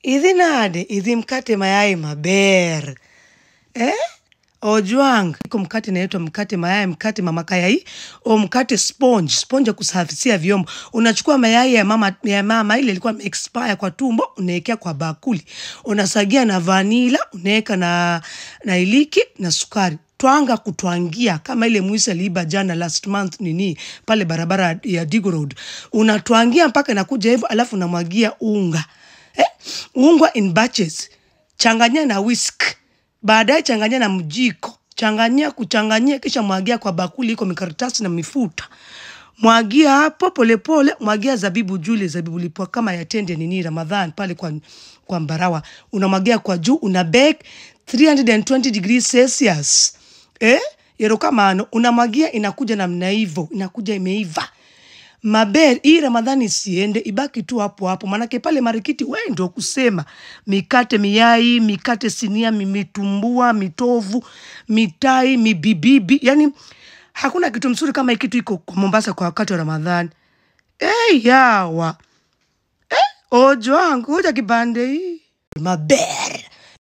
Idhi nade, idhi mkate mayai maber. Ojwang, iko mkate inaitwa mkate mayai, mkate mama kayai, o mkate sponge ya kusafisia vyombo. Unachukua mayai ya mama ile ilikuwa expire kwa tumbo, unaekea kwa bakuli. Unasagia na vanilla, unaeka na iliki na sukari. Twanga kutwangia kama ile Muisa liba jana last month nini pale barabara ya Digo Road. Unatwangia mpaka inakuja hivyo, alafu unamwagia unga. Unga in batches. Changanya na whisk. Baadaye changanya na mjiko. Kuchanganyia kisha mwagia kwa bakuli iko mikaratasi na mifuta. Mwagia hapo pole pole, mwagia zabibu jule, zabibu lipwa kama ya tende nini Ramadhan pale kwa Mbarawa. Unamwagia kwa juu, una bake 320 degrees Celsius. Yero kama ano, unamwagia inakuja namna hivyo, inakuja imeiva. Maber, hii Ramadhani isiende, ibaki tu hapo. Manake pale marikiti wewe ndio kusema. Mikate miyai, mikate sinia, mitumbua, mitovu, mitai, mibibibi. Yani, hakuna kitu mzuri kama hii kitu iko kwa Mombasa kwa wakati wa Ramadhani. Yawa. Ojwang, kuja kibande hii. Maber.